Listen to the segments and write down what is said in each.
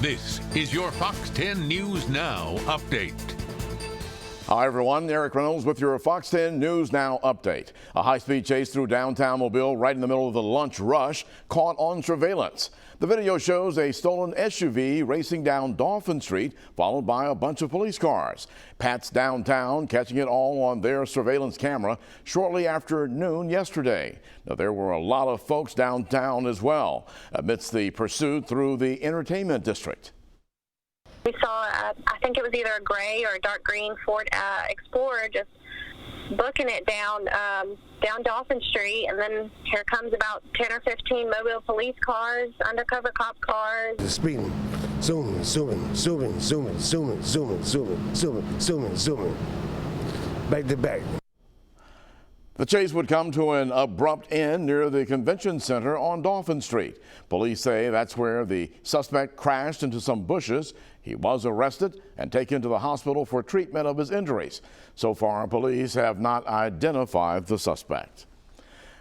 This is your Fox 10 News Now update. Hi, everyone. Eric Reynolds with your Fox 10 News Now update. A high-speed chase through downtown Mobile right in the middle of the lunch rush caught on surveillance. The video shows a stolen SUV racing down Dolphin Street, followed by a bunch of police cars. Pat's downtown catching it all on their surveillance camera shortly after noon yesterday. Now, there were a lot of folks downtown as well amidst the pursuit through the entertainment district. We saw, I think it was either a gray or a dark green Ford Explorer just booking it down Dolphin Street, and then here comes about 10 or 15 mobile police cars, undercover cop cars. Speeding, zooming, back to back. The chase would come to an abrupt end near the convention center on Dolphin Street. Police say that's where the suspect crashed into some bushes. He was arrested and taken to the hospital for treatment of his injuries. So far, police have not identified the suspect.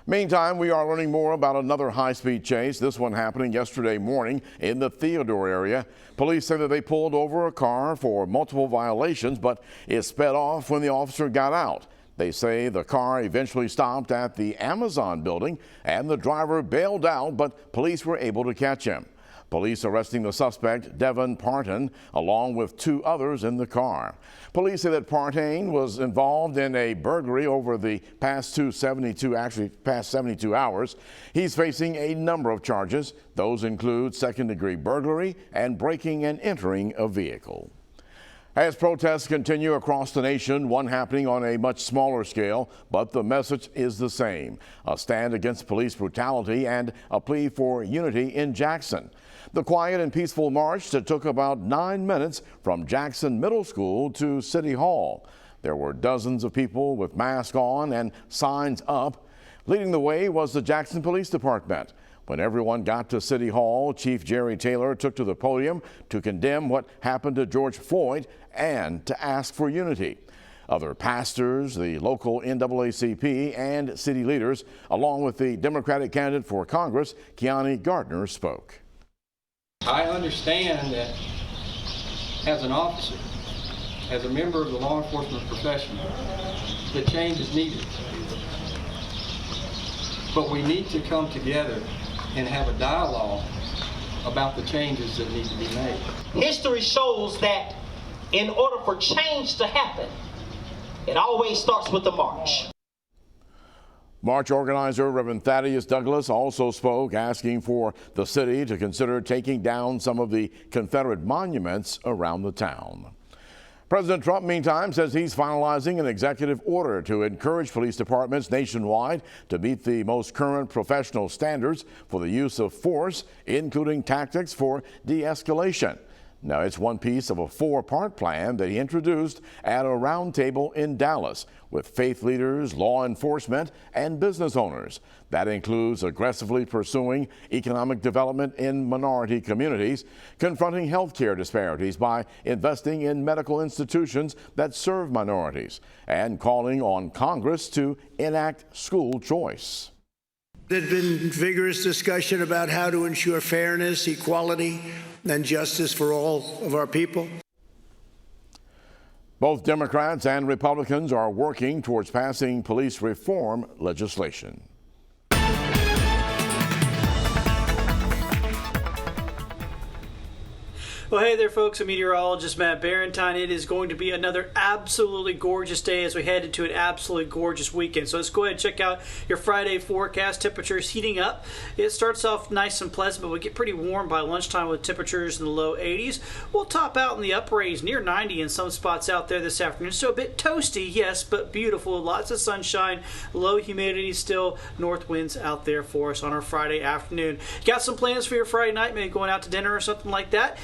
Meantime, we are learning more about another high-speed chase, this one happening yesterday morning in the Theodore area. Police say that they pulled over a car for multiple violations, but it sped off when the officer got out. They say the car eventually stopped at the Amazon building and the driver bailed out, but police were able to catch him. Police arresting the suspect, Devin Parton, along with two others in the car. Police say that Partain was involved in a burglary over the past 72 hours. He's facing a number of charges. Those include second-degree burglary and breaking and entering a vehicle. As protests continue across the nation, one happening on a much smaller scale, but the message is the same. A stand against police brutality and a plea for unity in Jackson. The quiet and peaceful march that took about 9 minutes from Jackson Middle School to City Hall. There were dozens of people with masks on and signs up. Leading the way was the Jackson Police Department. When everyone got to City Hall, Chief Jerry Taylor took to the podium to condemn what happened to George Floyd and to ask for unity. Other pastors, the local NAACP, and city leaders, along with the Democratic candidate for Congress, Kiani Gardner, spoke. I understand that as an officer, as a member of the law enforcement profession, that change is needed. But we need to come together and have a dialogue about the changes that need to be made. History shows that in order for change to happen, it always starts with the march. March organizer Reverend Thaddeus Douglas also spoke, asking for the city to consider taking down some of the Confederate monuments around the town. President Trump, meantime, says he's finalizing an executive order to encourage police departments nationwide to meet the most current professional standards for the use of force, including tactics for de-escalation. Now, it's one piece of a four-part plan that he introduced at a roundtable in Dallas with faith leaders, law enforcement, and business owners. That includes aggressively pursuing economic development in minority communities, confronting health care disparities by investing in medical institutions that serve minorities, and calling on Congress to enact school choice. There's been vigorous discussion about how to ensure fairness, equality, and justice for all of our people. Both Democrats and Republicans are working towards passing police reform legislation. Well, hey there, folks. I'm meteorologist Matt Barentine. It is going to be another absolutely gorgeous day as we head into an absolutely gorgeous weekend. So let's go ahead and check out your Friday forecast. Temperatures heating up. It starts off nice and pleasant, but we get pretty warm by lunchtime with temperatures in the low 80s. We'll top out in the upper 80s, near 90 in some spots out there this afternoon. So a bit toasty, yes, but beautiful. Lots of sunshine, low humidity still, north winds out there for us on our Friday afternoon. Got some plans for your Friday night, maybe going out to dinner or something like that.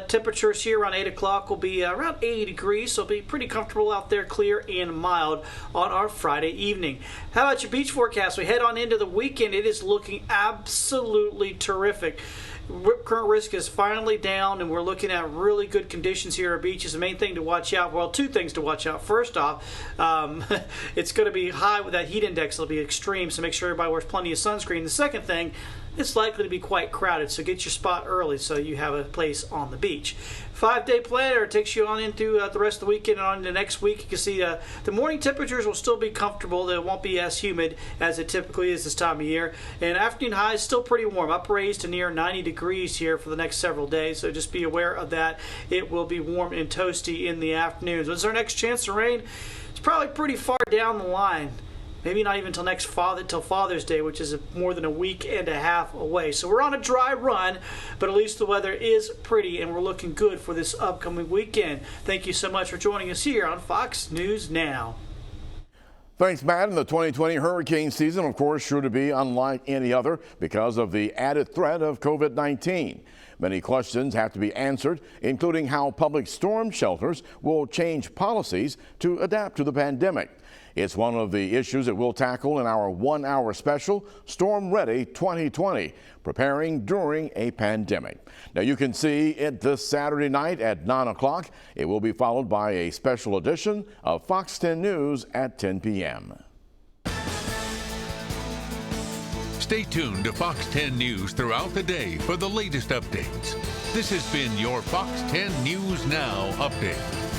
Temperatures here around 8 o'clock will be around 80 degrees, so it'll be pretty comfortable out there, clear and mild on our Friday evening. How about your beach forecast? We head on into the weekend. It is looking absolutely terrific. Rip current risk is finally down, and we're looking at really good conditions here at beaches. The main thing to watch out, well, two things to watch out. First off, it's going to be high with that heat index. It'll be extreme, so make sure everybody wears plenty of sunscreen. The second thing, it's likely to be quite crowded. So get your spot early so you have a place on the beach. 5-day planner takes you on into the rest of the weekend and on into next week. You can see the morning temperatures will still be comfortable. They won't be as humid as it typically is this time of year. And afternoon highs still pretty warm, upraised to near 90 degrees here for the next several days. So just be aware of that. It will be warm and toasty in the afternoons. When's our next chance of rain? It's probably pretty far down the line. Maybe not even till till Father's Day, which is more than a week and a half away. So we're on a dry run, but at least the weather is pretty, and we're looking good for this upcoming weekend. Thank you so much for joining us here on Fox News Now. Thanks, Matt. And the 2020 hurricane season, of course, sure to be unlike any other because of the added threat of COVID-19. Many questions have to be answered, including how public storm shelters will change policies to adapt to the pandemic. It's one of the issues that we'll tackle in our 1-hour special, Storm Ready 2020, preparing during a pandemic. Now, you can see it this Saturday night at 9 o'clock. It will be followed by a special edition of Fox 10 News at 10 p.m. Stay tuned to Fox 10 News throughout the day for the latest updates. This has been your Fox 10 News Now update.